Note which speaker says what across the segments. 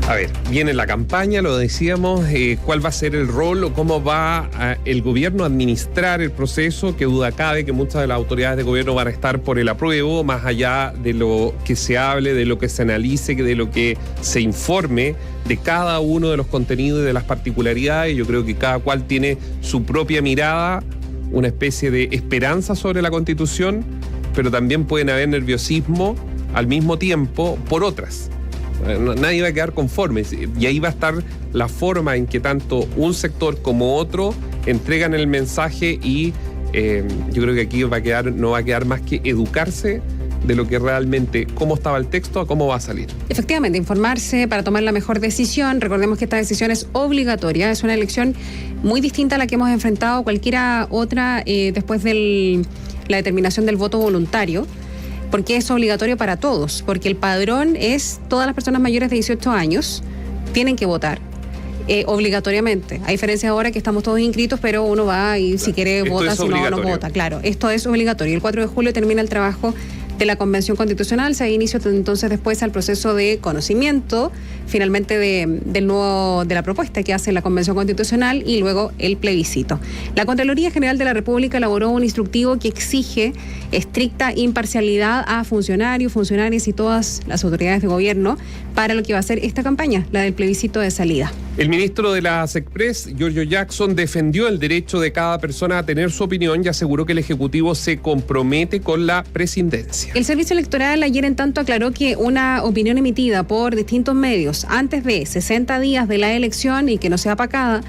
Speaker 1: A ver, viene la campaña, lo decíamos, ¿cuál va a ser el rol o cómo va el gobierno a administrar el proceso? Qué duda cabe que muchas de las autoridades de gobierno van a estar por el apruebo, más allá de lo que se hable, de lo que se analice, de lo que se informe de cada uno de los contenidos y de las particularidades. Yo creo que cada cual tiene su propia mirada, una especie de esperanza sobre la Constitución, pero también pueden haber nerviosismo al mismo tiempo por otras. Nadie va a quedar conforme y ahí va a estar la forma en que tanto un sector como otro entregan el mensaje y yo creo que aquí no va a quedar más que educarse de lo que realmente, cómo estaba el texto, a cómo va a salir. Efectivamente, informarse para tomar la mejor decisión. Recordemos que esta decisión es obligatoria, es una elección muy distinta a la que hemos enfrentado cualquiera otra después de la determinación del voto voluntario. Porque es obligatorio para todos, porque el padrón es todas las personas mayores de 18 años tienen que votar obligatoriamente, a diferencia de ahora que estamos todos inscritos, pero uno va y si quiere vota, si no vota. Claro, esto es obligatorio. El 4 de julio termina el trabajo de la Convención Constitucional, se da inicio entonces después al proceso de conocimiento, finalmente de la propuesta que hace la Convención Constitucional y luego el plebiscito. La Contraloría General de la República elaboró un instructivo que exige estricta imparcialidad a funcionarios, funcionarias y todas las autoridades de gobierno para lo que va a ser esta campaña, la del plebiscito de salida. El ministro de la SECPRES, Giorgio Jackson, defendió el derecho de cada persona a tener su opinión y aseguró que el Ejecutivo se compromete con la presidencia. El Servicio Electoral ayer en tanto aclaró que una opinión emitida por distintos medios antes de 60 días de la elección y que no sea pagada,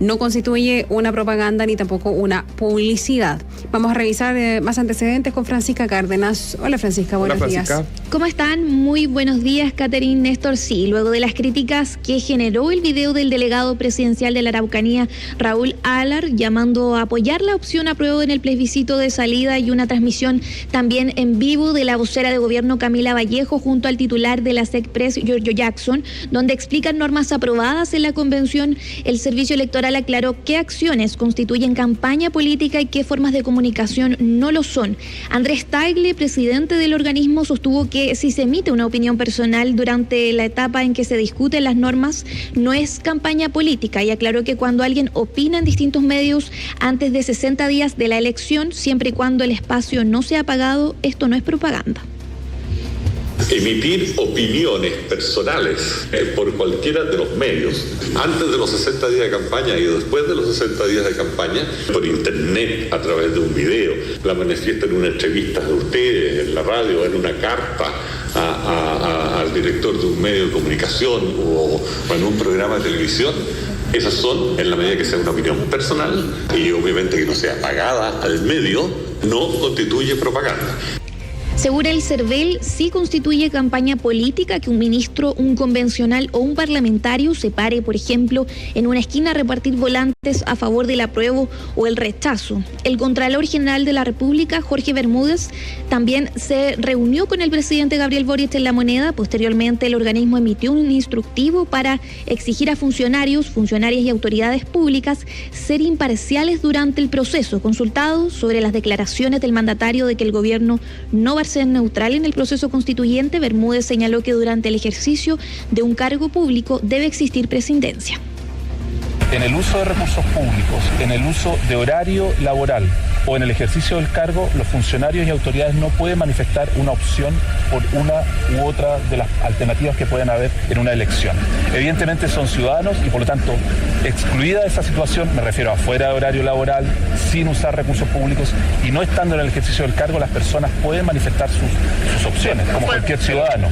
Speaker 1: no constituye una propaganda ni tampoco una publicidad. Vamos a revisar más antecedentes con Francisca Cárdenas. Hola Francisca, buenos días.
Speaker 2: ¿Cómo están? Muy buenos días, Catherine, Néstor. Sí, luego de las críticas que generó el video del delegado presidencial de la Araucanía, Raúl Alar, llamando a apoyar la opción apruebo en el plebiscito de salida y una transmisión también en vivo de la vocera de gobierno Camila Vallejo junto al titular de la SECPRES, Giorgio Jackson, donde explican normas aprobadas en la convención, el Servicio Electoral aclaró qué acciones constituyen campaña política y qué formas de comunicación no lo son. Andrés Tagle, presidente del organismo, sostuvo que si se emite una opinión personal durante la etapa en que se discuten las normas, no es campaña política y aclaró que cuando alguien opina en distintos medios antes de 60 días de la elección, siempre y cuando el espacio no sea pagado, esto no es propaganda.
Speaker 3: Emitir opiniones personales por cualquiera de los medios, antes de los 60 días de campaña y después de los 60 días de campaña, por internet, a través de un video, la manifiesta en una entrevista de ustedes, en la radio, en una carta al director de un medio de comunicación o en un programa de televisión. Esas son, en la medida que sea una opinión personal y obviamente que no sea pagada al medio, no constituye propaganda.
Speaker 2: Según el CERVEL, sí constituye campaña política que un ministro, un convencional o un parlamentario se pare, por ejemplo, en una esquina a repartir volantes a favor del apruebo o el rechazo. El Contralor General de la República, Jorge Bermúdez, también se reunió con el presidente Gabriel Boric en La Moneda. Posteriormente, el organismo emitió un instructivo para exigir a funcionarios, funcionarias y autoridades públicas ser imparciales durante el proceso. Consultado sobre las declaraciones del mandatario de que el gobierno no va a ser neutral en el proceso constituyente, Bermúdez señaló que durante el ejercicio de un cargo público debe existir prescindencia.
Speaker 4: En el uso de recursos públicos, en el uso de horario laboral o en el ejercicio del cargo, los funcionarios y autoridades no pueden manifestar una opción por una u otra de las alternativas que pueden haber en una elección. Evidentemente son ciudadanos y por lo tanto, excluida esa situación, me refiero a fuera de horario laboral, sin usar recursos públicos y no estando en el ejercicio del cargo, las personas pueden manifestar sus opciones, como cualquier ciudadano.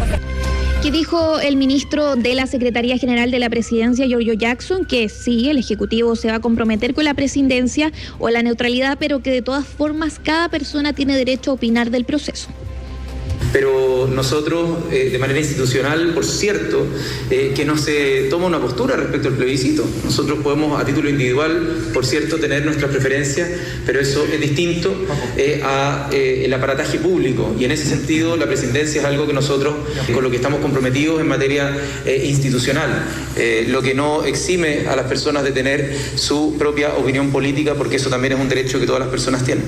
Speaker 2: ¿Qué dijo el ministro de la Secretaría General de la Presidencia, Giorgio Jackson? Que sí, el Ejecutivo se va a comprometer con la presidencia o la neutralidad, pero que de todas formas cada persona tiene derecho a opinar del proceso.
Speaker 5: Pero nosotros, de manera institucional, por cierto, que no se toma una postura respecto al plebiscito. Nosotros podemos, a título individual, por cierto, tener nuestras preferencias, pero eso es distinto al aparataje público. Y en ese sentido, la presidencia es algo que nosotros, con lo que estamos comprometidos en materia institucional, lo que no exime a las personas de tener su propia opinión política, porque eso también es un derecho que todas las personas tienen.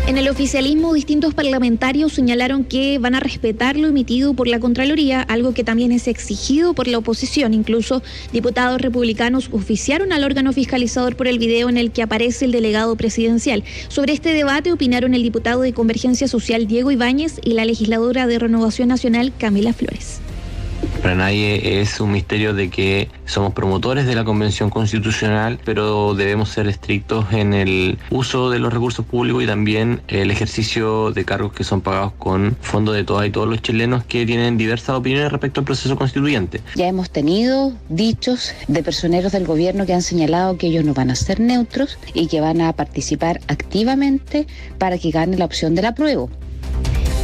Speaker 2: En el oficialismo, distintos parlamentarios señalaron que van a respetar lo emitido por la Contraloría, algo que también es exigido por la oposición. Incluso diputados republicanos oficiaron al órgano fiscalizador por el video en el que aparece el delegado presidencial. Sobre este debate opinaron el diputado de Convergencia Social Diego Ibáñez y la legisladora de Renovación Nacional Camila Flores.
Speaker 6: Para nadie es un misterio de que somos promotores de la Convención Constitucional, pero debemos ser estrictos en el uso de los recursos públicos y también el ejercicio de cargos que son pagados con fondos de todas y todos los chilenos que tienen diversas opiniones respecto al proceso constituyente.
Speaker 7: Ya hemos tenido dichos de personeros del gobierno que han señalado que ellos no van a ser neutros y que van a participar activamente para que gane la opción del apruebo.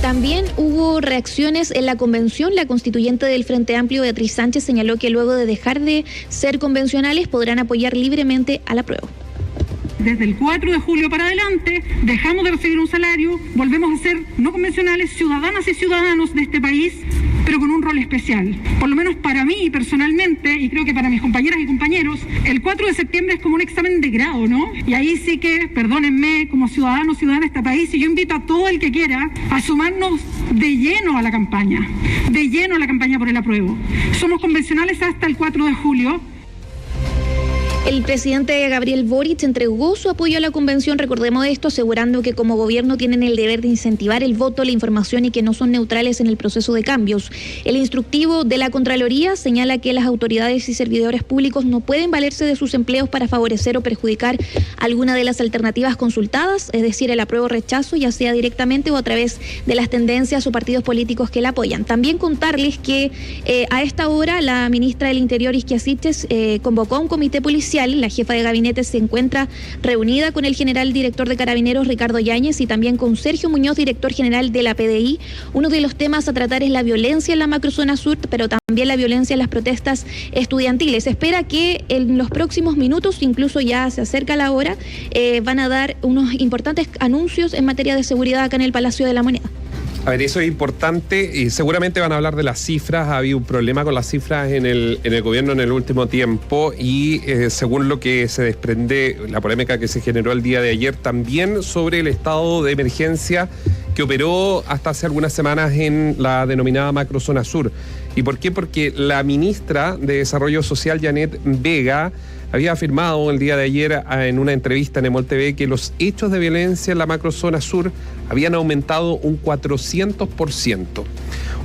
Speaker 2: También hubo reacciones en la convención. La constituyente del Frente Amplio, Beatriz Sánchez, señaló que luego de dejar de ser convencionales podrán apoyar libremente al apruebo.
Speaker 8: Desde el 4 de julio para adelante, dejamos de recibir un salario, volvemos a ser no convencionales, ciudadanas y ciudadanos de este país, pero con un rol especial. Por lo menos para mí personalmente, y creo que para mis compañeras y compañeros, el 4 de septiembre es como un examen de grado, ¿no? Y ahí sí que, perdónenme, como ciudadanos y ciudadanas de este país, y yo invito a todo el que quiera a sumarnos de lleno a la campaña por el apruebo. Somos convencionales hasta el 4 de julio.
Speaker 2: El presidente Gabriel Boric entregó su apoyo a la convención, recordemos esto, asegurando que como gobierno tienen el deber de incentivar el voto, la información y que no son neutrales en el proceso de cambios. El instructivo de la Contraloría señala que las autoridades y servidores públicos no pueden valerse de sus empleos para favorecer o perjudicar alguna de las alternativas consultadas, es decir, el apruebo o rechazo, ya sea directamente o a través de las tendencias o partidos políticos que la apoyan. También contarles que a esta hora la ministra del Interior, Isquia Siches, convocó a un comité policial. La jefa de gabinete se encuentra reunida con el general director de Carabineros, Ricardo Yáñez, y también con Sergio Muñoz, director general de la PDI. Uno de los temas a tratar es la violencia en la macrozona sur, pero también la violencia en las protestas estudiantiles. Se espera que en los próximos minutos, incluso ya se acerca la hora, van a dar unos importantes anuncios en materia de seguridad acá en el Palacio de la Moneda.
Speaker 1: A ver, eso es importante y seguramente van a hablar de las cifras. Ha habido un problema con las cifras en el gobierno en el último tiempo y según lo que se desprende, la polémica que se generó el día de ayer también sobre el estado de emergencia que operó hasta hace algunas semanas en la denominada macrozona sur. ¿Y por qué? Porque la ministra de Desarrollo Social, Janet Vega, había afirmado el día de ayer en una entrevista en Emol TV que los hechos de violencia en la macrozona sur habían aumentado un 400%.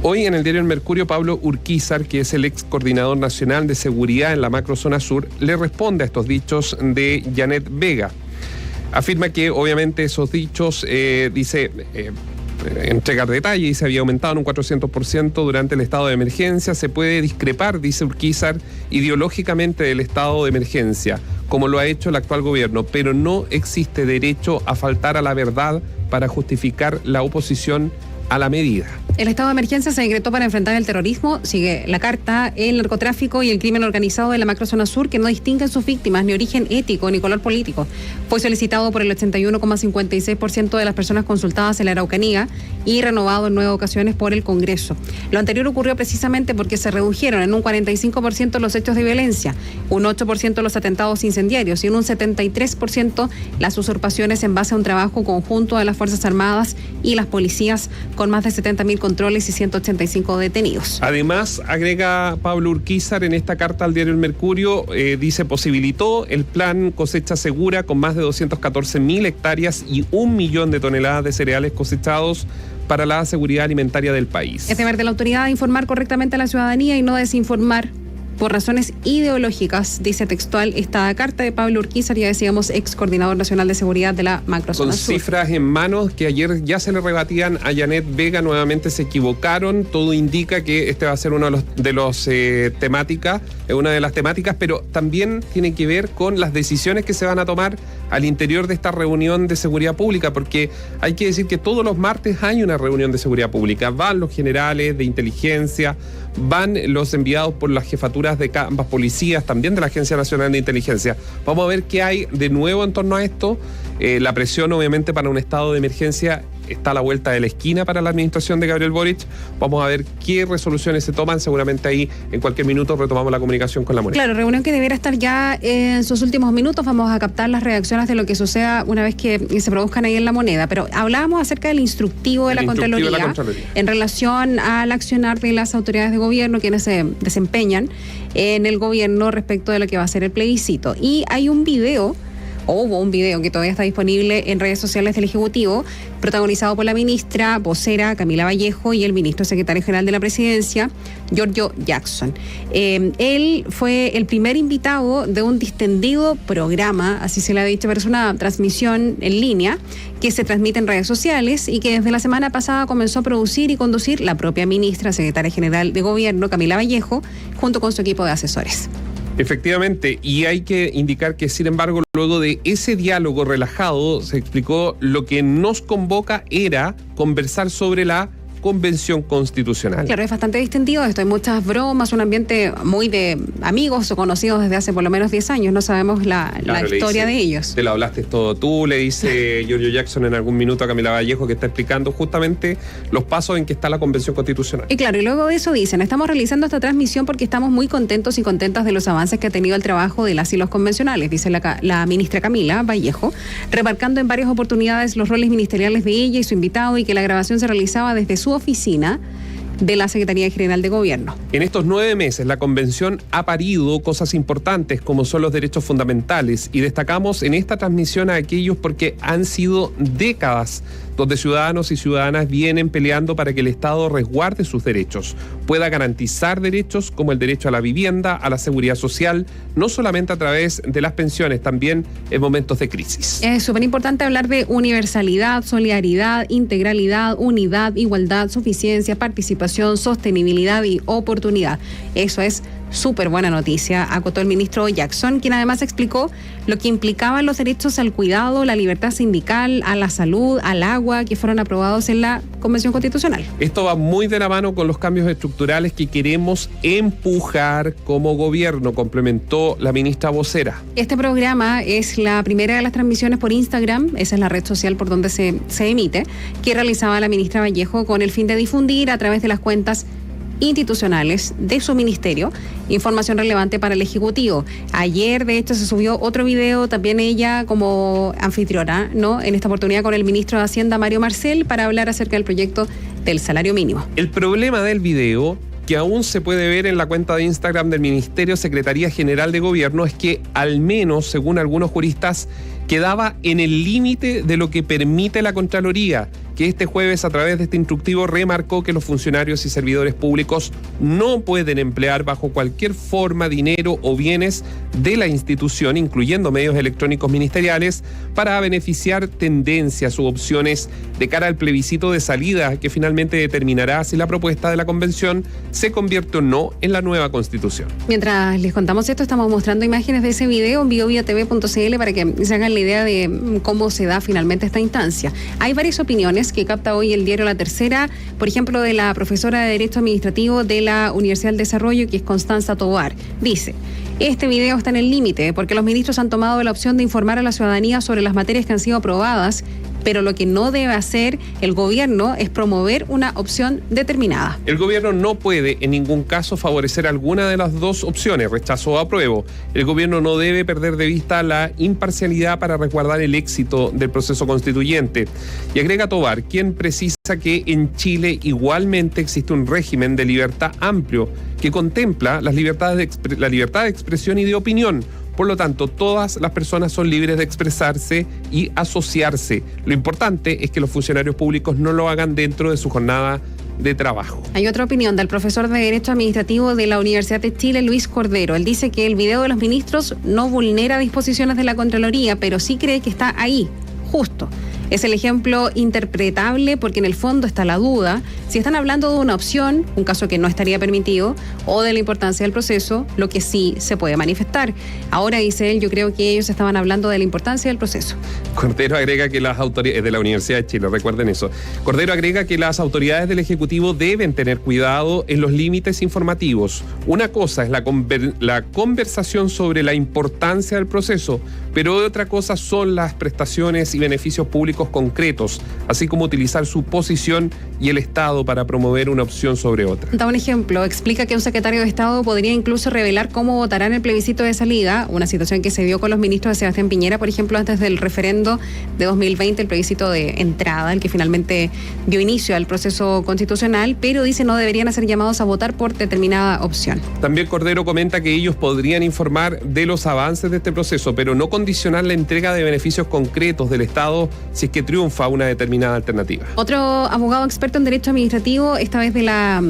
Speaker 1: Hoy en el diario El Mercurio, Pablo Urquizar, que es el ex coordinador nacional de seguridad en la macrozona sur, le responde a estos dichos de Janet Vega. Afirma que obviamente esos dichos, entregar detalles, y se había aumentado en un 400% durante el estado de emergencia. Se puede discrepar, dice Urquizar, ideológicamente del estado de emergencia, como lo ha hecho el actual gobierno, pero no existe derecho a faltar a la verdad para justificar la oposición a la medida.
Speaker 9: El estado de emergencia se decretó para enfrentar el terrorismo, sigue la carta, el narcotráfico y el crimen organizado de la macrozona sur, que no distinguen sus víctimas ni origen ético ni color político. Fue solicitado por el 81,56% de las personas consultadas en la Araucanía y renovado en 9 ocasiones por el Congreso. Lo anterior ocurrió precisamente porque se redujeron en un 45% los hechos de violencia, un 8% los atentados incendiarios y en un 73% las usurpaciones en base a un trabajo conjunto de las Fuerzas Armadas y las policías, con más de 70.000 controles y 185 detenidos.
Speaker 1: Además, agrega Pablo Urquizar en esta carta al diario El Mercurio, dice, posibilitó el plan Cosecha Segura con más de 214.000 hectáreas y 1 millón de toneladas de cereales cosechados para la seguridad alimentaria del país.
Speaker 9: Es deber de la autoridad informar correctamente a la ciudadanía y no desinformar por razones ideológicas, dice textual esta carta de Pablo Urquizar, ya decíamos, ex coordinador nacional de seguridad de la macrozona sur.
Speaker 1: Con cifras en manos que ayer ya se le rebatían a Janet Vega, nuevamente se equivocaron. Todo indica que este va a ser uno de los temáticas, una de las temáticas, pero también tiene que ver con las decisiones que se van a tomar al interior de esta reunión de seguridad pública, porque hay que decir que todos los martes hay una reunión de seguridad pública. Van los generales de inteligencia, van los enviados por las jefaturas de ambas policías, también de la Agencia Nacional de Inteligencia. Vamos a ver qué hay de nuevo en torno a esto. La presión, obviamente, para un estado de emergencia está a la vuelta de la esquina para la administración de Gabriel Boric. Vamos a ver qué resoluciones se toman. Seguramente ahí en cualquier minuto retomamos la comunicación con la Moneda.
Speaker 9: Claro, reunión que debiera estar ya en sus últimos minutos. Vamos a captar las reacciones de lo que suceda una vez que se produzcan ahí en la Moneda. Pero hablábamos acerca del instructivo de la Contraloría en relación al accionar de las autoridades de gobierno, quienes se desempeñan en el gobierno respecto de lo que va a ser el plebiscito. Y hay un video, hubo un video que todavía está disponible en redes sociales del Ejecutivo, protagonizado por la ministra vocera Camila Vallejo y el ministro secretario general de la Presidencia, Giorgio Jackson. Él fue el primer invitado de un distendido programa, así se le ha dicho, pero es una transmisión en línea que se transmite en redes sociales y que desde la semana pasada comenzó a producir y conducir la propia ministra secretaria general de Gobierno, Camila Vallejo, junto con su equipo de asesores.
Speaker 1: Efectivamente, y hay que indicar que, sin embargo, luego de ese diálogo relajado, se explicó lo que nos convoca era conversar sobre la Convención Constitucional.
Speaker 9: Claro, es bastante distendido esto, hay muchas bromas, un ambiente muy de amigos o conocidos desde hace por lo menos 10 años, no sabemos la historia de ellos.
Speaker 1: Te lo hablaste todo tú, le dice Giorgio Jackson en algún minuto a Camila Vallejo, que está explicando justamente los pasos en que está la Convención Constitucional.
Speaker 9: Y claro, y luego de eso dicen, estamos realizando esta transmisión porque estamos muy contentos y contentas de los avances que ha tenido el trabajo de las y los convencionales, dice la ministra Camila Vallejo, remarcando en varias oportunidades los roles ministeriales de ella y su invitado, y que la grabación se realizaba desde su oficina de la Secretaría General de Gobierno.
Speaker 1: En estos 9 meses, la convención ha parido cosas importantes como son los derechos fundamentales, y destacamos en esta transmisión a aquellos porque han sido décadas donde ciudadanos y ciudadanas vienen peleando para que el Estado resguarde sus derechos, pueda garantizar derechos como el derecho a la vivienda, a la seguridad social, no solamente a través de las pensiones, también en momentos de crisis.
Speaker 9: Es súper importante hablar de universalidad, solidaridad, integralidad, unidad, igualdad, suficiencia, participación, sostenibilidad y oportunidad. Eso es súper buena noticia, acotó el ministro Jackson, quien además explicó lo que implicaban los derechos al cuidado, la libertad sindical, a la salud, al agua, que fueron aprobados en la Convención Constitucional.
Speaker 1: Esto va muy de la mano con los cambios estructurales que queremos empujar como gobierno, complementó la ministra vocera.
Speaker 9: Este programa es la primera de las transmisiones por Instagram, esa es la red social por donde se emite, que realizaba la ministra Vallejo con el fin de difundir a través de las cuentas institucionales de su ministerio información relevante para el Ejecutivo. Ayer, de hecho, se subió otro video, también ella como anfitriona, ¿no?, en esta oportunidad con el ministro de Hacienda, Mario Marcel, para hablar acerca del proyecto del salario mínimo.
Speaker 1: El problema del video, que aún se puede ver en la cuenta de Instagram del Ministerio Secretaría General de Gobierno, es que, al menos según algunos juristas, quedaba en el límite de lo que permite la Contraloría, que este jueves, a través de este instructivo, remarcó que los funcionarios y servidores públicos no pueden emplear bajo cualquier forma dinero o bienes de la institución, incluyendo medios electrónicos ministeriales, para beneficiar tendencias u opciones de cara al plebiscito de salida, que finalmente determinará si la propuesta de la convención se convierte o no en la nueva Constitución.
Speaker 9: Mientras les contamos esto, estamos mostrando imágenes de ese video en bioviatv.cl para que se hagan la idea de cómo se da finalmente esta instancia. Hay varias opiniones que capta hoy el diario La Tercera, por ejemplo, de la profesora de Derecho Administrativo de la Universidad del Desarrollo, que es Constanza Tovar. Dice: este video está en el límite porque los ministros han tomado la opción de informar a la ciudadanía sobre las materias que han sido aprobadas, pero lo que no debe hacer el gobierno es promover una opción determinada.
Speaker 1: El gobierno no puede en ningún caso favorecer alguna de las dos opciones, rechazo o apruebo. El gobierno no debe perder de vista la imparcialidad para resguardar el éxito del proceso constituyente. Y agrega Tovar, quien precisa que en Chile igualmente existe un régimen de libertad amplio que contempla la libertad de expresión y de opinión. Por lo tanto, todas las personas son libres de expresarse y asociarse. Lo importante es que los funcionarios públicos no lo hagan dentro de su jornada de trabajo.
Speaker 9: Hay otra opinión del profesor de Derecho Administrativo de la Universidad de Chile, Luis Cordero. Él dice que el video de los ministros no vulnera disposiciones de la Contraloría, pero sí cree que está ahí, justo, Es el ejemplo interpretable porque en el fondo está la duda si están hablando de una opción, un caso que no estaría permitido, o de la importancia del proceso, lo que sí se puede manifestar. Ahora, dice él, yo creo que ellos estaban hablando de la importancia del proceso.
Speaker 1: Cordero agrega que las autoridades de la Universidad de Chile, recuerden eso. Cordero agrega que las autoridades del Ejecutivo deben tener cuidado en los límites informativos. Una cosa es la conversación sobre la importancia del proceso, pero otra cosa son las prestaciones y beneficios públicos concretos, así como utilizar su posición y el Estado para promover una opción sobre otra.
Speaker 9: Da un ejemplo, explica que un secretario de Estado podría incluso revelar cómo votarán el plebiscito de salida, una situación que se dio con los ministros de Sebastián Piñera, por ejemplo, antes del referendo de 2020, el plebiscito de entrada, el que finalmente dio inicio al proceso constitucional, pero dice no deberían hacer llamados a votar por determinada opción.
Speaker 1: También Cordero comenta que ellos podrían informar de los avances de este proceso, pero no condicionar la entrega de beneficios concretos del Estado si es que triunfa una determinada alternativa.
Speaker 9: Otro abogado experto en derecho administrativo, esta vez de la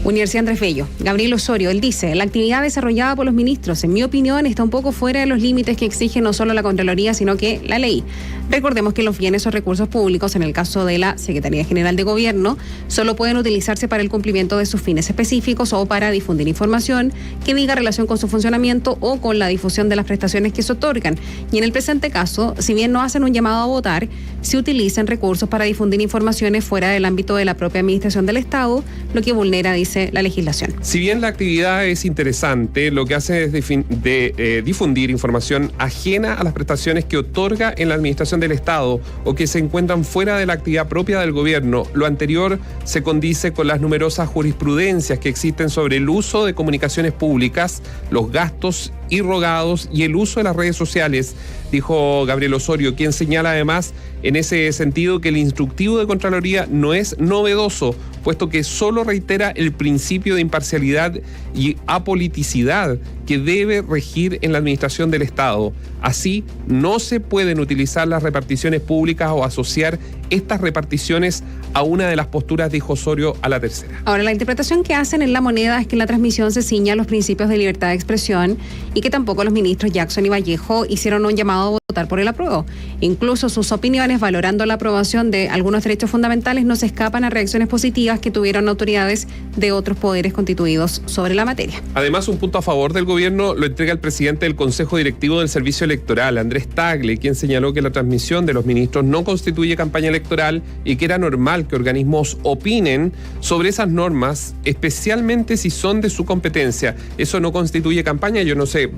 Speaker 9: Universidad Andrés Bello, Gabriel Osorio, él dice, la actividad desarrollada por los ministros, en mi opinión, está un poco fuera de los límites que exige no solo la Contraloría, sino que la ley. Recordemos que los bienes o recursos públicos, en el caso de la Secretaría General de Gobierno, solo pueden utilizarse para el cumplimiento de sus fines específicos o para difundir información que diga relación con su funcionamiento o con la difusión de las prestaciones que se otorgan. Y en el presente caso, si bien no hacen un llamado a votar, se utilizan recursos para difundir informaciones fuera del ámbito de la propia administración del Estado, lo que vulnera, dice la legislación.
Speaker 1: Si bien la actividad es interesante, lo que hace es difundir información ajena a las prestaciones que otorga en la administración del Estado o que se encuentran fuera de la actividad propia del gobierno. Lo anterior se condice con las numerosas jurisprudencias que existen sobre el uso de comunicaciones públicas, los gastos irrogados y el uso de las redes sociales, dijo Gabriel Osorio, quien señala además en ese sentido que el instructivo de Contraloría no es novedoso, puesto que solo reitera el principio de imparcialidad y apoliticidad que debe regir en la administración del Estado. Así, no se pueden utilizar las reparticiones públicas o asociar estas reparticiones a una de las posturas, dijo Osorio, a la tercera.
Speaker 9: Ahora, la interpretación que hacen en La Moneda es que la transmisión se ciña a los principios de libertad de expresión y que tampoco los ministros Jackson y Vallejo hicieron un llamado a votar por el apruebo. Incluso sus opiniones, valorando la aprobación de algunos derechos fundamentales, no se escapan a reacciones positivas que tuvieron autoridades de otros poderes constituidos sobre la materia.
Speaker 1: Además, un punto a favor del gobierno lo entrega el presidente del Consejo Directivo del Servicio Electoral, Andrés Tagle, quien señaló que la transmisión de los ministros no constituye campaña electoral y que era normal que organismos opinen sobre esas normas, especialmente si son de su competencia. Eso no constituye campaña, yo no sé,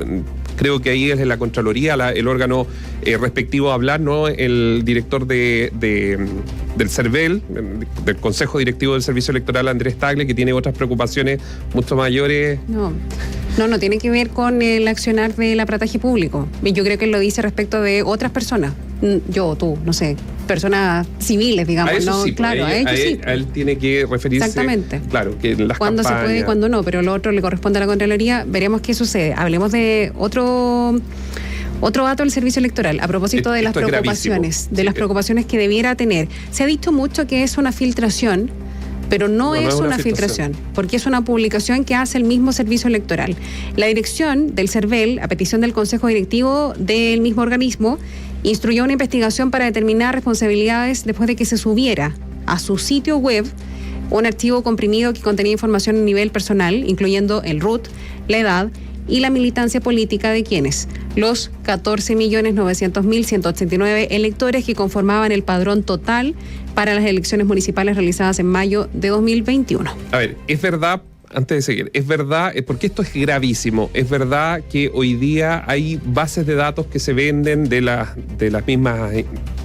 Speaker 1: creo que ahí es la Contraloría, el órgano respectivo a hablar, ¿no? El director del CERVEL, del Consejo Directivo del Servicio Electoral, Andrés Tagle, que tiene otras preocupaciones mucho mayores.
Speaker 9: No tiene que ver con el accionar del aparataje público. Yo creo que él lo dice respecto de otras personas. Yo, tú, no sé, personas civiles, digamos.
Speaker 1: A eso
Speaker 9: ¿no?
Speaker 1: sí,
Speaker 9: claro, a ellos sí.
Speaker 1: A él tiene que referirse.
Speaker 9: Exactamente.
Speaker 1: Claro, que en las
Speaker 9: cuando
Speaker 1: campañas.
Speaker 9: Se puede y cuando no, pero lo otro le corresponde a la Contraloría. Veremos qué sucede. Hablemos de otro dato del servicio electoral, a propósito de las preocupaciones, las preocupaciones que debiera tener. Se ha dicho mucho que es una filtración, pero no es una filtración, porque es una publicación que hace el mismo servicio electoral. La dirección del CERVEL, a petición del Consejo Directivo del mismo organismo, instruyó una investigación para determinar responsabilidades después de que se subiera a su sitio web un archivo comprimido que contenía información a nivel personal, incluyendo el RUT, la edad y la militancia política de quienes, los 14.900.189 electores que conformaban el padrón total para las elecciones municipales realizadas en mayo de 2021.
Speaker 1: A ver, es verdad, antes de seguir, es verdad, porque esto es gravísimo, es verdad que hoy día hay bases de datos que se venden de las mismas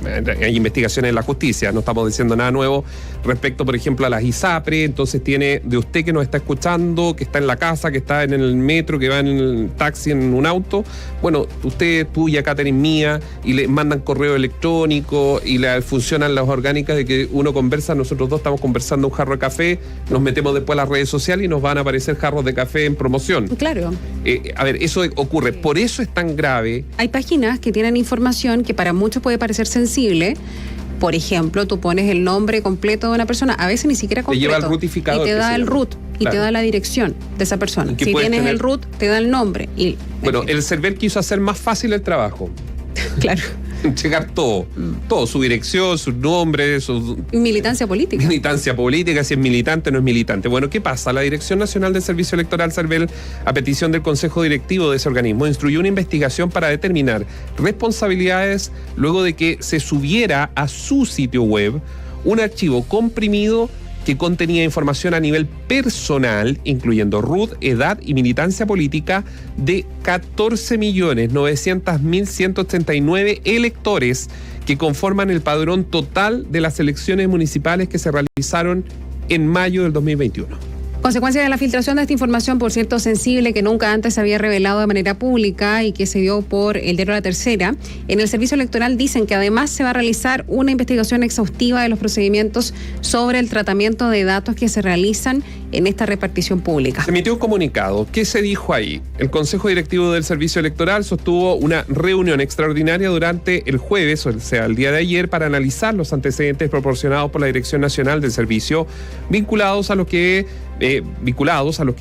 Speaker 1: hay investigaciones en la justicia, no estamos diciendo nada nuevo respecto, por ejemplo, a las ISAPRE. Entonces tiene de usted que nos está escuchando, que está en la casa, que está en el metro, que va en el taxi, en un auto, bueno, usted, tuya, Catherine, mía, y le mandan correo electrónico y le funcionan las orgánicas de que uno conversa, nosotros dos estamos conversando un jarro de café, nos metemos después a las redes sociales y nos van a aparecer jarros de café en promoción.
Speaker 9: Claro.
Speaker 1: A ver, eso ocurre, por eso es tan grave.
Speaker 9: Hay páginas que tienen información que para muchos puede parecer sensible. Por ejemplo, tú pones el nombre completo de una persona, a veces ni siquiera completo.
Speaker 1: Te lleva el rutificador.
Speaker 9: Y te da el RUT, y te da la dirección de esa persona. Si tienes el RUT, te da el nombre.
Speaker 1: Bueno, el CERVEL quiso hacer más fácil el trabajo.
Speaker 9: Claro.
Speaker 1: Checar todo, su dirección, sus nombres, su
Speaker 9: militancia política.
Speaker 1: Militancia política, si es militante o no es militante. Bueno, ¿qué pasa? La Dirección Nacional del Servicio Electoral, CERVEL, a petición del Consejo Directivo de ese organismo, instruyó una investigación para determinar responsabilidades luego de que se subiera a su sitio web un archivo comprimido que contenía información a nivel personal, incluyendo RUT, edad y militancia política, de 14.900.139 electores que conforman el padrón total de las elecciones municipales que se realizaron en mayo del 2021.
Speaker 9: Consecuencia de la filtración de esta información, por cierto, sensible, que nunca antes se había revelado de manera pública y que se dio por el diario La Tercera, en el Servicio Electoral dicen que además se va a realizar una investigación exhaustiva de los procedimientos sobre el tratamiento de datos que se realizan en esta repartición pública.
Speaker 1: Se emitió un comunicado. ¿Qué se dijo ahí? El Consejo Directivo del Servicio Electoral sostuvo una reunión extraordinaria durante el jueves, o sea, el día de ayer, para analizar los antecedentes proporcionados por la Dirección Nacional del Servicio vinculados a los que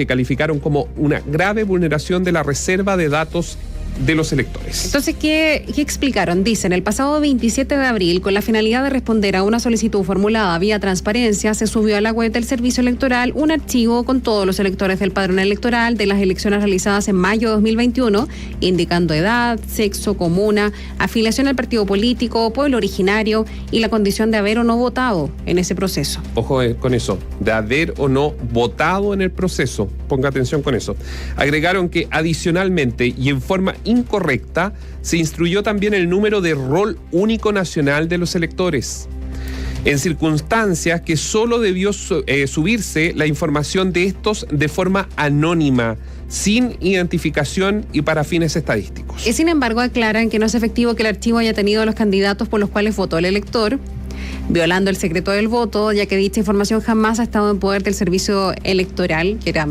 Speaker 1: calificaron como una grave vulneración de la reserva de datos de los electores.
Speaker 9: Entonces, ¿qué explicaron? Dicen, el pasado 27 de abril, con la finalidad de responder a una solicitud formulada vía transparencia, se subió a la web del Servicio Electoral un archivo con todos los electores del padrón electoral de las elecciones realizadas en mayo de 2021, indicando edad, sexo, comuna, afiliación al partido político, pueblo originario y la condición de haber o no votado en ese proceso.
Speaker 1: Ojo con eso, de haber o no votado en el proceso. Ponga atención con eso. Agregaron que adicionalmente y en forma incorrecta, se instruyó también el número de rol único nacional de los electores, en circunstancias que solo debió subirse la información de estos de forma anónima, sin identificación y para fines estadísticos.
Speaker 9: Sin embargo, aclaran que no es efectivo que el archivo haya tenido los candidatos por los cuales votó el elector, violando el secreto del voto, ya que dicha información jamás ha estado en poder del servicio electoral, que era,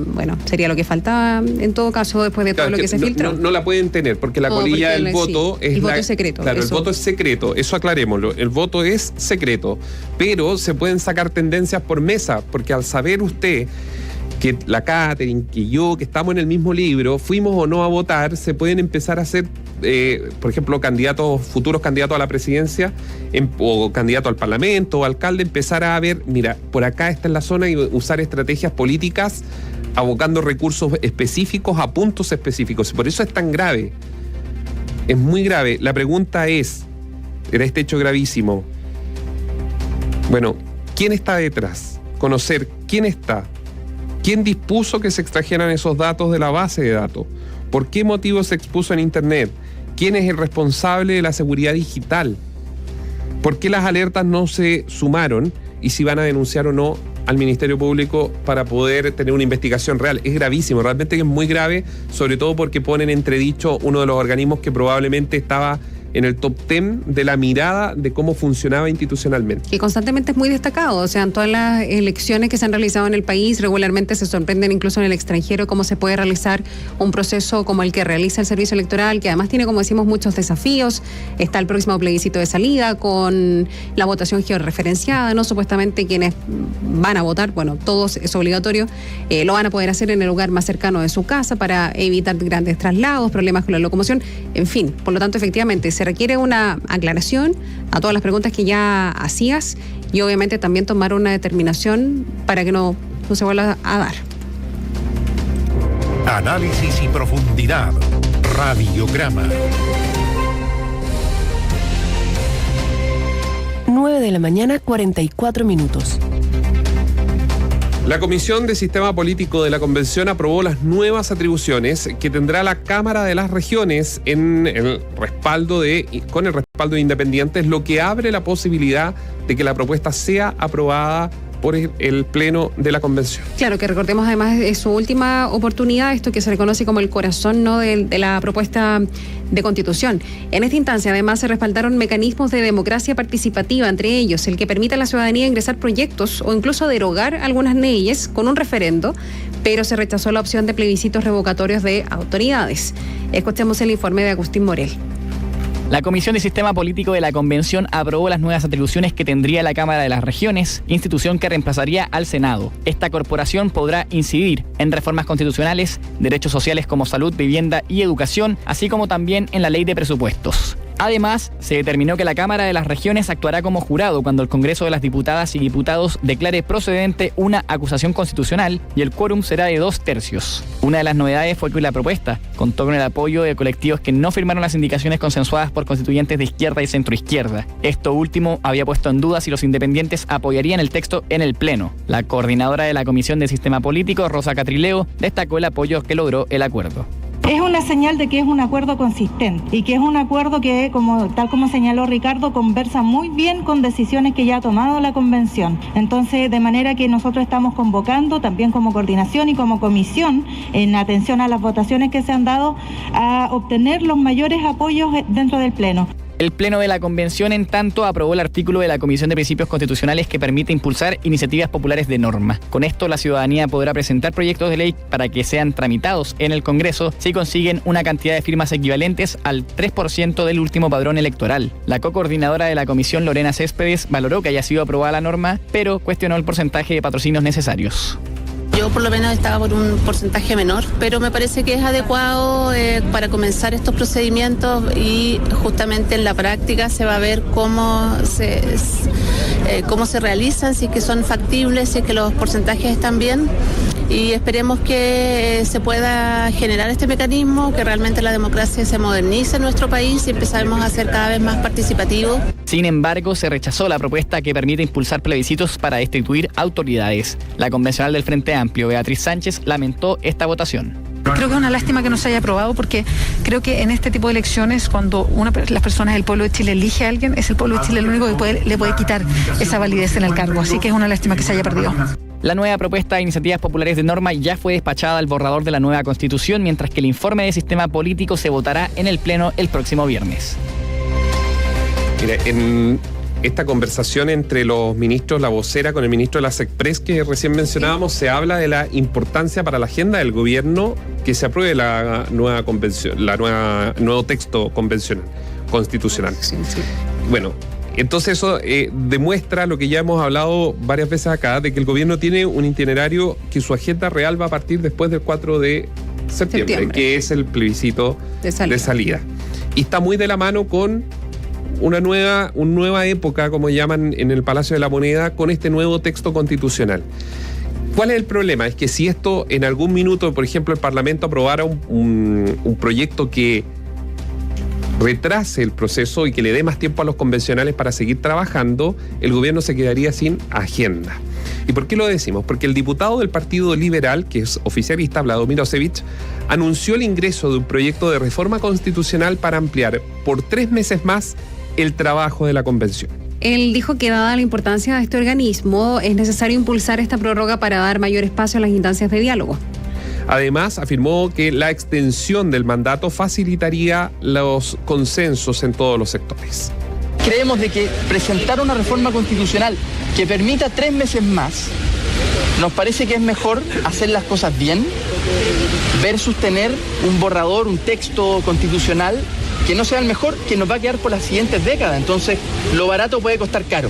Speaker 9: sería lo que faltaba en todo caso después de todo lo que se filtró.
Speaker 1: No la pueden tener, porque la colilla del voto es...
Speaker 9: El voto es secreto.
Speaker 1: Claro, el voto es secreto, eso aclarémoslo, el voto es secreto, pero se pueden sacar tendencias por mesa, porque al saber usted que la Catherine, que yo, que estamos en el mismo libro, fuimos o no a votar, se pueden empezar a hacer, por ejemplo, futuros candidatos a la presidencia o candidatos al parlamento o alcalde, empezar a ver, mira, por acá está en la zona y usar estrategias políticas abocando recursos específicos a puntos específicos. Por eso es tan grave. Es muy grave. La pregunta es, era este hecho gravísimo. Bueno, ¿quién está detrás? Conocer quién está. ¿Quién dispuso que se extrajeran esos datos de la base de datos? ¿Por qué motivo se expuso en Internet? ¿Quién es el responsable de la seguridad digital? ¿Por qué las alertas no se sumaron? Y si van a denunciar o no al Ministerio Público para poder tener una investigación real. Es gravísimo, realmente es muy grave, sobre todo porque ponen entredicho uno de los organismos que probablemente estaba en el top 10 de la mirada de cómo funcionaba institucionalmente.
Speaker 9: Que constantemente es muy destacado, o sea, en todas las elecciones que se han realizado en el país, regularmente se sorprenden incluso en el extranjero cómo se puede realizar un proceso como el que realiza el Servicio Electoral, que además tiene, como decimos, muchos desafíos. Está el próximo plebiscito de salida con la votación georreferenciada, ¿no? Supuestamente quienes van a votar, todos es obligatorio, lo van a poder hacer en el lugar más cercano de su casa para evitar grandes traslados, problemas con la locomoción, en fin. Por lo tanto, efectivamente, se requiere una aclaración a todas las preguntas que ya hacías y obviamente también tomar una determinación para que no se vuelva a dar.
Speaker 10: Análisis y profundidad. Radiograma.
Speaker 11: 9:44 a.m.
Speaker 1: La Comisión de Sistema Político de la Convención aprobó las nuevas atribuciones que tendrá la Cámara de las Regiones con el respaldo de independientes, lo que abre la posibilidad de que la propuesta sea aprobada por el Pleno de la Convención.
Speaker 9: Claro, que recordemos además es su última oportunidad, esto que se reconoce como el corazón, ¿no?, de la propuesta de Constitución. En esta instancia además se respaldaron mecanismos de democracia participativa, entre ellos el que permite a la ciudadanía ingresar proyectos o incluso derogar algunas leyes con un referendo, pero se rechazó la opción de plebiscitos revocatorios de autoridades. Escuchemos el informe de Agustín Morel.
Speaker 12: La Comisión de Sistema Político de la Convención aprobó las nuevas atribuciones que tendría la Cámara de las Regiones, institución que reemplazaría al Senado. Esta corporación podrá incidir en reformas constitucionales, derechos sociales como salud, vivienda y educación, así como también en la ley de presupuestos. Además, se determinó que la Cámara de las Regiones actuará como jurado cuando el Congreso de las Diputadas y Diputados declare procedente una acusación constitucional y el quórum será de 2/3. Una de las novedades fue que la propuesta contó con el apoyo de colectivos que no firmaron las indicaciones consensuadas por constituyentes de izquierda y centroizquierda. Esto último había puesto en duda si los independientes apoyarían el texto en el Pleno. La coordinadora de la Comisión de Sistema Político, Rosa Catrileo, destacó el apoyo que logró el acuerdo.
Speaker 11: Es una señal de que es un acuerdo consistente y que es un acuerdo que, tal como señaló Ricardo, conversa muy bien con decisiones que ya ha tomado la Convención. Entonces, de manera que nosotros estamos convocando, también como coordinación y como comisión, en atención a las votaciones que se han dado, a obtener los mayores apoyos dentro del Pleno.
Speaker 12: El Pleno de la Convención, en tanto, aprobó el artículo de la Comisión de Principios Constitucionales que permite impulsar iniciativas populares de norma. Con esto, la ciudadanía podrá presentar proyectos de ley para que sean tramitados en el Congreso si consiguen una cantidad de firmas equivalentes al 3% del último padrón electoral. La cocoordinadora de la Comisión, Lorena Céspedes, valoró que haya sido aprobada la norma, pero cuestionó el porcentaje de patrocinios necesarios.
Speaker 13: Yo por lo menos estaba por un porcentaje menor, pero me parece que es adecuado para comenzar estos procedimientos y justamente en la práctica se va a ver cómo se realizan, si es que son factibles, si es que los porcentajes están bien y esperemos que se pueda generar este mecanismo, que realmente la democracia se modernice en nuestro país y empezamos a ser cada vez más participativos.
Speaker 12: Sin embargo, se rechazó la propuesta que permite impulsar plebiscitos para destituir autoridades. La convencional del Frente Amplio, Beatriz Sánchez, lamentó esta votación.
Speaker 14: Creo que es una lástima que no se haya aprobado porque creo que en este tipo de elecciones, cuando las personas del pueblo de Chile elige a alguien, es el pueblo de Chile el único que le puede quitar esa validez en el cargo. Así que es una lástima que se haya perdido.
Speaker 12: La nueva propuesta de iniciativas populares de norma ya fue despachada al borrador de la nueva Constitución, mientras que el informe de sistema político se votará en el Pleno el próximo viernes.
Speaker 1: Mira, en esta conversación entre los ministros, la vocera con el ministro de la SECPRES que recién mencionábamos, se habla de la importancia para la agenda del gobierno que se apruebe la nueva convención, nuevo texto constitucional. Sí. Bueno, entonces eso demuestra lo que ya hemos hablado varias veces acá, de que el gobierno tiene un itinerario que su agenda real va a partir después del 4 de septiembre, que es el plebiscito de salida. Y está muy de la mano con una nueva época, como llaman en el Palacio de la Moneda, con este nuevo texto constitucional. ¿Cuál es el problema? Es que si esto en algún minuto, por ejemplo, el Parlamento aprobara un proyecto que retrase el proceso y que le dé más tiempo a los convencionales para seguir trabajando, el gobierno se quedaría sin agenda. ¿Y por qué lo decimos? Porque el diputado del Partido Liberal, que es oficialista, Vladimir Osevich, anunció el ingreso de un proyecto de reforma constitucional para ampliar por 3 meses más el trabajo de la convención.
Speaker 9: Él dijo que dada la importancia de este organismo, es necesario impulsar esta prórroga para dar mayor espacio a las instancias de diálogo.
Speaker 1: Además, afirmó que la extensión del mandato facilitaría los consensos en todos los sectores.
Speaker 15: Creemos de que presentar una reforma constitucional que permita 3 meses más, nos parece que es mejor hacer las cosas bien versus tener un borrador, un texto constitucional que no sea el mejor, que nos va a quedar por las siguientes décadas. Entonces, lo barato puede costar caro.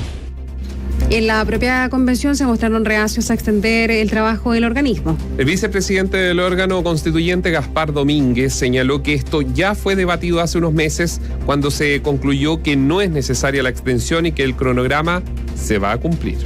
Speaker 9: En la propia convención se mostraron reacios a extender el trabajo del organismo.
Speaker 1: El vicepresidente del órgano constituyente, Gaspar Domínguez, señaló que esto ya fue debatido hace unos meses cuando se concluyó que no es necesaria la extensión y que el cronograma se va a cumplir.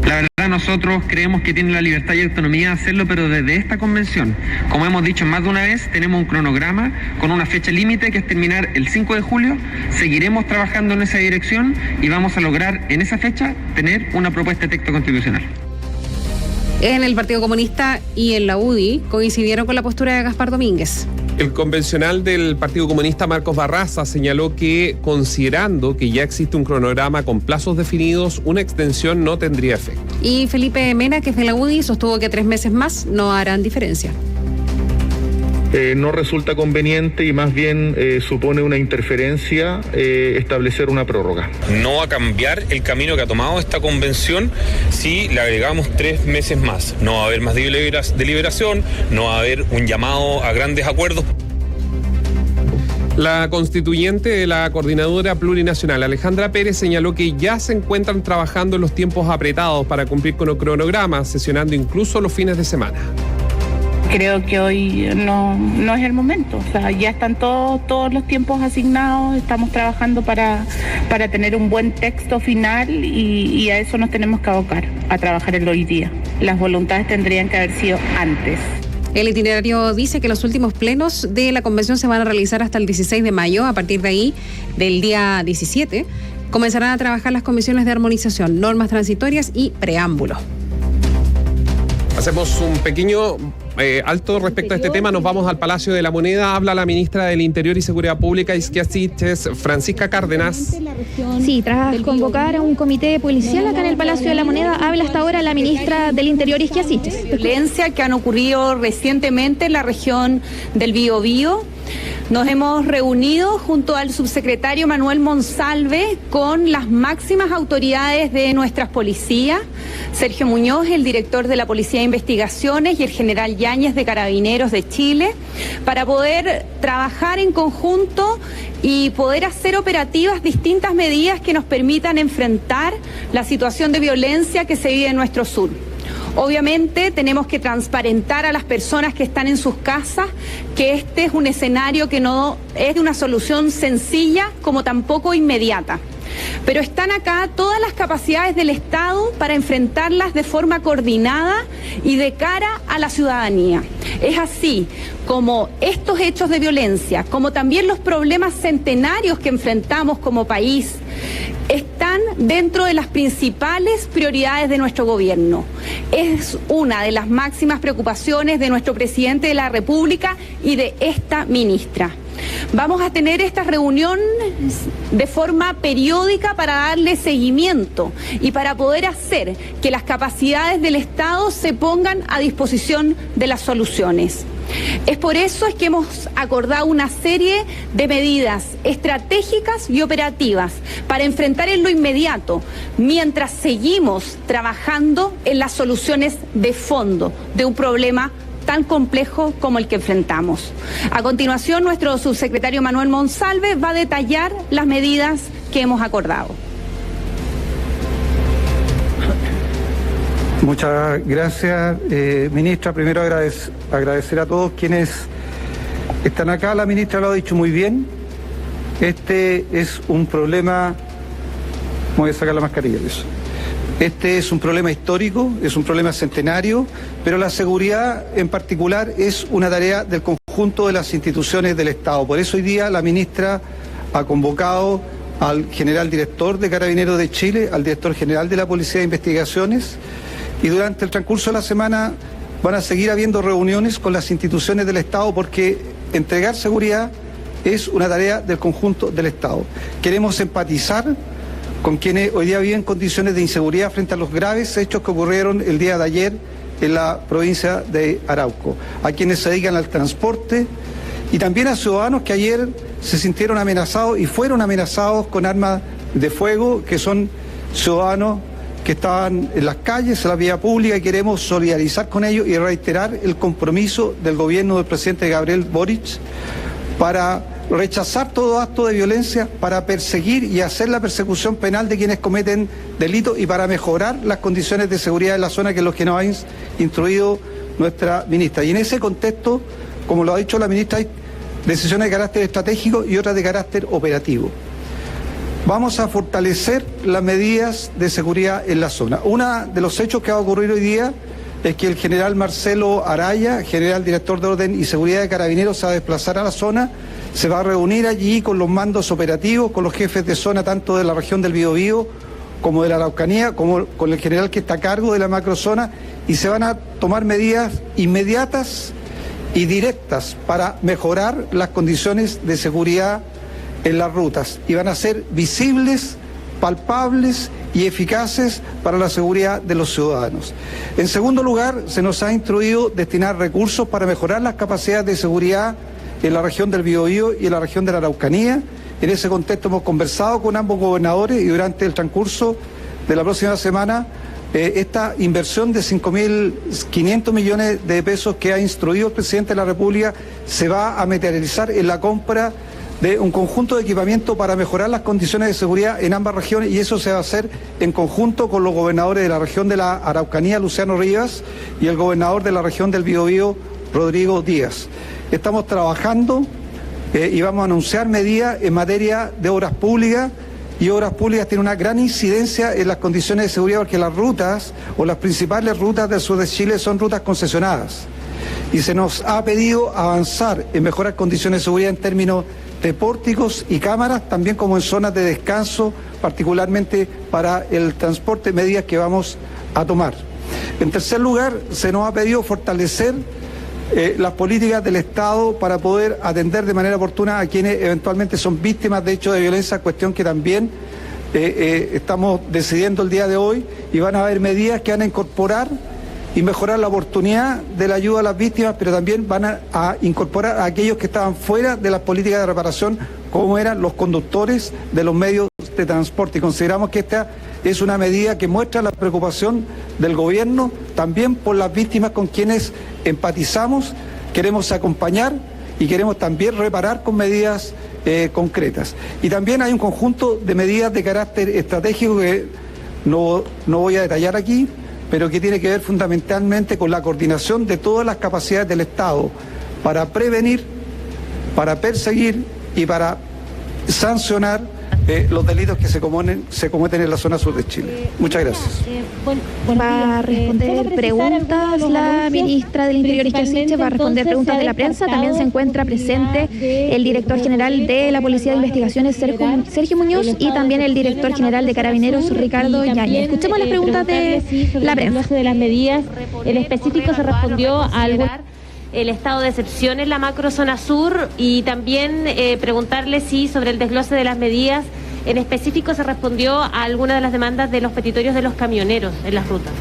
Speaker 16: La verdad, nosotros creemos que tiene la libertad y autonomía de hacerlo, pero desde esta convención, como hemos dicho más de una vez, tenemos un cronograma con una fecha límite que es terminar el 5 de julio. Seguiremos trabajando en esa dirección y vamos a lograr en esa fecha tener una propuesta de texto constitucional.
Speaker 9: En el Partido Comunista y en la UDI coincidieron con la postura de Gaspar Domínguez.
Speaker 1: El convencional del Partido Comunista, Marcos Barraza, señaló que, considerando que ya existe un cronograma con plazos definidos, una extensión no tendría efecto.
Speaker 9: Y Felipe Mena, que es de la UDI, sostuvo que 3 meses más no harán diferencia.
Speaker 17: No resulta conveniente y más bien supone una interferencia establecer una prórroga.
Speaker 18: No va a cambiar el camino que ha tomado esta convención si le agregamos 3 meses más. No va a haber más deliberación, no va a haber un llamado a grandes acuerdos.
Speaker 1: La constituyente de la Coordinadora Plurinacional, Alejandra Pérez, señaló que ya se encuentran trabajando en los tiempos apretados para cumplir con el cronograma, sesionando incluso los fines de semana.
Speaker 19: creo que hoy no es el momento. O sea, ya están todos los tiempos asignados, estamos trabajando para tener un buen texto final y a eso nos tenemos que abocar, a trabajar el hoy día. Las voluntades tendrían que haber sido antes.
Speaker 9: El itinerario dice que los últimos plenos de la convención se van a realizar hasta el 16 de mayo. A partir de ahí, del día 17, comenzarán a trabajar las comisiones de armonización, normas transitorias y preámbulo.
Speaker 1: Hacemos un pequeño alto respecto a este tema. Nos vamos al Palacio de la Moneda. Habla la ministra del Interior y Seguridad Pública, Isquia Siches, Francisca Cárdenas.
Speaker 2: Sí, tras convocar a un comité policial acá en el Palacio de la Moneda, habla hasta ahora la ministra del Interior, Isquia Siches.
Speaker 20: Violencia que han ocurrido recientemente en la región del Biobío. Nos hemos reunido junto al subsecretario Manuel Monsalve con las máximas autoridades de nuestras policías, Sergio Muñoz, el director de la Policía de Investigaciones, y el general Yáñez de Carabineros de Chile, para poder trabajar en conjunto y poder hacer operativas distintas medidas que nos permitan enfrentar la situación de violencia que se vive en nuestro sur. Obviamente tenemos que transparentar a las personas que están en sus casas que este es un escenario que no es de una solución sencilla como tampoco inmediata. Pero están acá todas las capacidades del Estado para enfrentarlas de forma coordinada y de cara a la ciudadanía. Es así como estos hechos de violencia, como también los problemas centenarios que enfrentamos como país, están dentro de las principales prioridades de nuestro gobierno. Es una de las máximas preocupaciones de nuestro presidente de la República y de esta ministra. Vamos a tener estas reuniones de forma periódica para darle seguimiento y para poder hacer que las capacidades del Estado se pongan a disposición de las soluciones. Es por eso que hemos acordado una serie de medidas estratégicas y operativas para enfrentar en lo inmediato, mientras seguimos trabajando en las soluciones de fondo de un problema tan complejo como el que enfrentamos. A continuación, nuestro subsecretario Manuel Monsalve va a detallar las medidas que hemos acordado.
Speaker 21: Muchas gracias, ministra. Primero agradecer a todos quienes están acá. La ministra lo ha dicho muy bien. Este es un problema... Voy a sacar la mascarilla de eso. Este es un problema histórico, es un problema centenario, pero la seguridad en particular es una tarea del conjunto de las instituciones del Estado. Por eso hoy día la ministra ha convocado al general director de Carabineros de Chile, al director general de la Policía de Investigaciones, y durante el transcurso de la semana van a seguir habiendo reuniones con las instituciones del Estado, porque entregar seguridad es una tarea del conjunto del Estado. Queremos empatizar con quienes hoy día viven condiciones de inseguridad frente a los graves hechos que ocurrieron el día de ayer en la provincia de Arauco, a quienes se dedican al transporte y también a ciudadanos que ayer se sintieron amenazados y fueron amenazados con armas de fuego, que son ciudadanos que estaban en las calles, en la vía pública, y queremos solidarizar con ellos y reiterar el compromiso del gobierno del presidente Gabriel Boric para rechazar todo acto de violencia, para perseguir y hacer la persecución penal de quienes cometen delitos y para mejorar las condiciones de seguridad en la zona, que es lo que nos ha instruido nuestra ministra. Y en ese contexto, como lo ha dicho la ministra, hay decisiones de carácter estratégico y otras de carácter operativo. Vamos a fortalecer las medidas de seguridad en la zona. Uno de los hechos que va a ocurrir hoy día es que el general Marcelo Araya, general director de Orden y Seguridad de Carabineros, se va a desplazar a la zona, se va a reunir allí con los mandos operativos, con los jefes de zona tanto de la región del Biobío como de la Araucanía, como con el general que está a cargo de la macrozona, y se van a tomar medidas inmediatas y directas para mejorar las condiciones de seguridad en las rutas, y van a ser visibles, palpables y eficaces para la seguridad de los ciudadanos. En segundo lugar, se nos ha instruido destinar recursos para mejorar las capacidades de seguridad en la región del Biobío y en la región de la Araucanía. En ese contexto hemos conversado con ambos gobernadores y durante el transcurso de la próxima semana esta inversión de 5.500 millones de pesos que ha instruido el presidente de la República se va a materializar en la compra de un conjunto de equipamiento para mejorar las condiciones de seguridad en ambas regiones, y eso se va a hacer en conjunto con los gobernadores de la región de la Araucanía, Luciano Rivas, y el gobernador de la región del Biobío, Rodrigo Díaz. Estamos trabajando y vamos a anunciar medidas en materia de obras públicas, y obras públicas tienen una gran incidencia en las condiciones de seguridad porque las rutas o las principales rutas del sur de Chile son rutas concesionadas y se nos ha pedido avanzar en mejorar condiciones de seguridad en términos de pórticos y cámaras, también como en zonas de descanso, particularmente para el transporte, medidas que vamos a tomar. En tercer lugar, se nos ha pedido fortalecer las políticas del Estado para poder atender de manera oportuna a quienes eventualmente son víctimas de hechos de violencia, cuestión que también estamos decidiendo el día de hoy, y van a haber medidas que van a incorporar y mejorar la oportunidad de la ayuda a las víctimas, pero también van a incorporar a aquellos que estaban fuera de las políticas de reparación, como eran los conductores de los medios de transporte. Y consideramos que esta es una medida que muestra la preocupación del gobierno también por las víctimas con quienes empatizamos, queremos acompañar y queremos también reparar con medidas concretas. Y también hay un conjunto de medidas de carácter estratégico que no voy a detallar aquí, pero que tiene que ver fundamentalmente con la coordinación de todas las capacidades del Estado para prevenir, para perseguir y para sancionar los delitos que se cometen en la zona sur de Chile. Muchas gracias.
Speaker 2: Va a responder preguntas la ministra del Interior, Isquia Siche, va a responder preguntas de la prensa. También se encuentra presente el director general de la Policía de Investigaciones, Sergio Muñoz, y también el director general de Carabineros, Ricardo Yáñez. Escuchemos las preguntas de la prensa.
Speaker 3: De las medidas, en específico se respondió a el estado de excepción en la macrozona sur, y también preguntarle si sobre el desglose de las medidas en específico se respondió a alguna de las demandas de los petitorios de los camioneros en las rutas.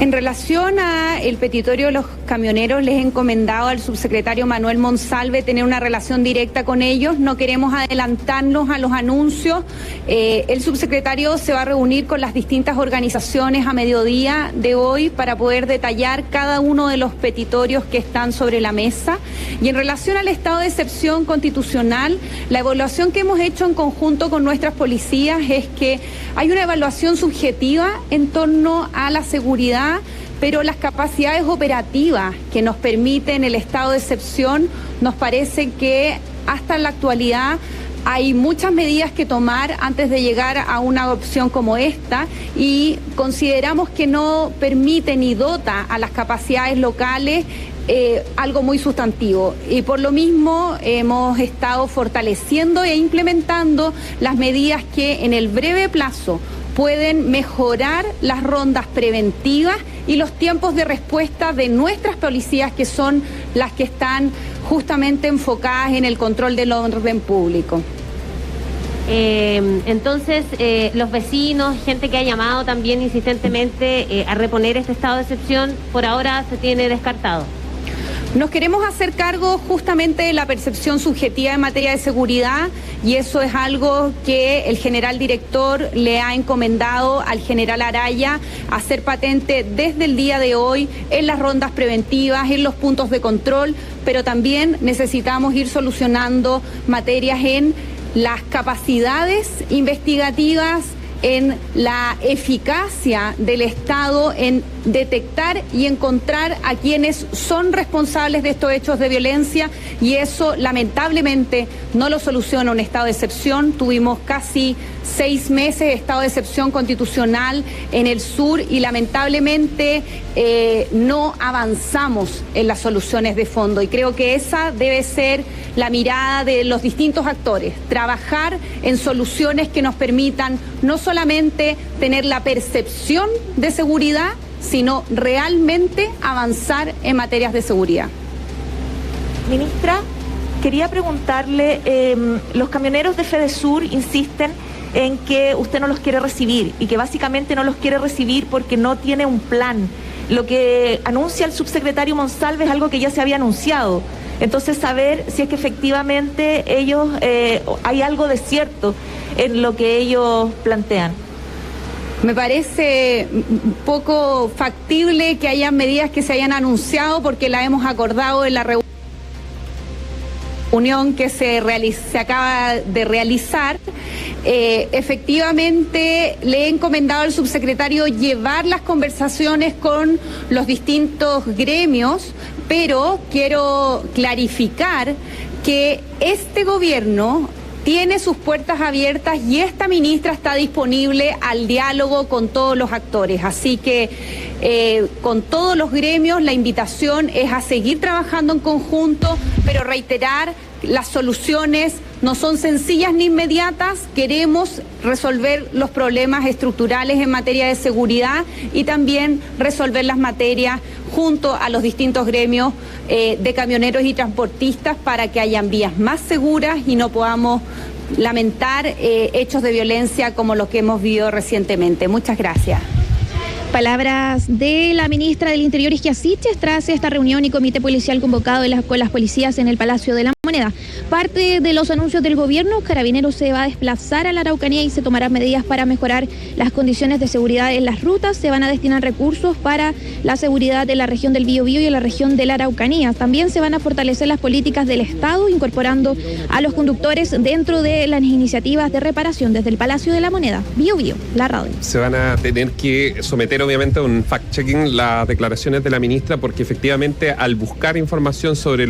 Speaker 20: En relación al petitorio de los camioneros, les he encomendado al subsecretario Manuel Monsalve tener una relación directa con ellos. No queremos adelantarnos a los anuncios. El subsecretario se va a reunir con las distintas organizaciones a mediodía de hoy para poder detallar cada uno de los petitorios que están sobre la mesa. Y en relación al estado de excepción constitucional, la evaluación que hemos hecho en conjunto con nuestras policías es que hay una evaluación subjetiva en torno a la seguridad, pero las capacidades operativas que nos permiten el estado de excepción, nos parece que hasta en la actualidad hay muchas medidas que tomar antes de llegar a una opción como esta, y consideramos que no permite ni dota a las capacidades locales algo muy sustantivo, y por lo mismo hemos estado fortaleciendo e implementando las medidas que en el breve plazo pueden mejorar las rondas preventivas y los tiempos de respuesta de nuestras policías, que son las que están justamente enfocadas en el control del orden público.
Speaker 3: Entonces, los vecinos, gente que ha llamado también insistentemente a reponer este estado de excepción, por ahora se tiene descartado.
Speaker 20: Nos queremos hacer cargo justamente de la percepción subjetiva en materia de seguridad, y eso es algo que el general director le ha encomendado al general Araya hacer patente desde el día de hoy en las rondas preventivas, en los puntos de control, pero también necesitamos ir solucionando materias en las capacidades investigativas, en la eficacia del Estado en detectar y encontrar a quienes son responsables de estos hechos de violencia, y eso lamentablemente no lo soluciona un estado de excepción. Tuvimos casi 6 meses de estado de excepción constitucional en el sur y lamentablemente no avanzamos en las soluciones de fondo, y creo que esa debe ser la mirada de los distintos actores, trabajar en soluciones que nos permitan no solamente tener la percepción de seguridad, sino realmente avanzar en materias de seguridad.
Speaker 22: Ministra, quería preguntarle, los camioneros de Fedesur insisten en que usted no los quiere recibir, y que básicamente no los quiere recibir porque no tiene un plan. Lo que anuncia el subsecretario Monsalve es algo que ya se había anunciado. Entonces, saber si es que efectivamente ellos, hay algo de cierto en lo que ellos plantean.
Speaker 20: Me parece poco factible que haya medidas que se hayan anunciado, porque las hemos acordado en la reunión que se acaba de realizar. Efectivamente, le he encomendado al subsecretario llevar las conversaciones con los distintos gremios pero quiero clarificar que este gobierno tiene sus puertas abiertas y esta ministra está disponible al diálogo con todos los actores. Así que con todos los gremios la invitación es a seguir trabajando en conjunto, pero reiterar, las soluciones no son sencillas ni inmediatas. Queremos resolver los problemas estructurales en materia de seguridad y también resolver las materias junto a los distintos gremios de camioneros y transportistas para que hayan vías más seguras y no podamos lamentar hechos de violencia como los que hemos vivido recientemente. Muchas gracias.
Speaker 2: Palabras de la ministra del Interior, Isquia Siches, tras esta reunión y comité policial convocado con las policías en el Palacio de la Moneda. Parte de los anuncios del gobierno, Carabineros se va a desplazar a la Araucanía y se tomarán medidas para mejorar las condiciones de seguridad en las rutas. Se van a destinar recursos para la seguridad de la región del Biobío y en la región de la Araucanía. También se van a fortalecer las políticas del Estado, incorporando a los conductores dentro de las iniciativas de reparación desde el Palacio de la Moneda. Biobío, la radio.
Speaker 1: Se van a tener que someter obviamente a un fact-checking las declaraciones de la ministra, porque efectivamente al buscar información sobre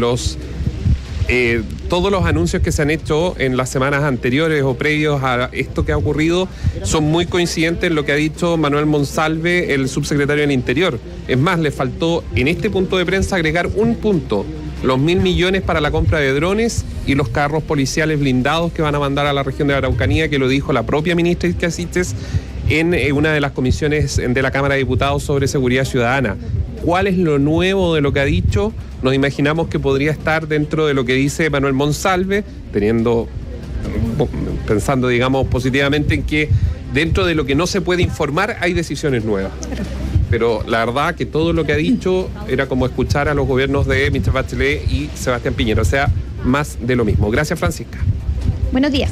Speaker 1: todos los anuncios que se han hecho en las semanas anteriores o previos a esto que ha ocurrido son muy coincidentes en lo que ha dicho Manuel Monsalve, el subsecretario del Interior. Es más, le faltó en este punto de prensa agregar un punto: los 1.000 millones para la compra de drones y los carros policiales blindados que van a mandar a la región de la Araucanía, que lo dijo la propia ministra Isquia Siches en una de las comisiones de la Cámara de Diputados sobre seguridad ciudadana. ¿Cuál es lo nuevo de lo que ha dicho? Nos imaginamos que podría estar dentro de lo que dice Manuel Monsalve, pensando, digamos, positivamente en que dentro de lo que no se puede informar hay decisiones nuevas. Pero la verdad que todo lo que ha dicho era como escuchar a los gobiernos de Michelle Bachelet y Sebastián Piñera, o sea, más de lo mismo. Gracias, Francisca.
Speaker 2: Buenos días.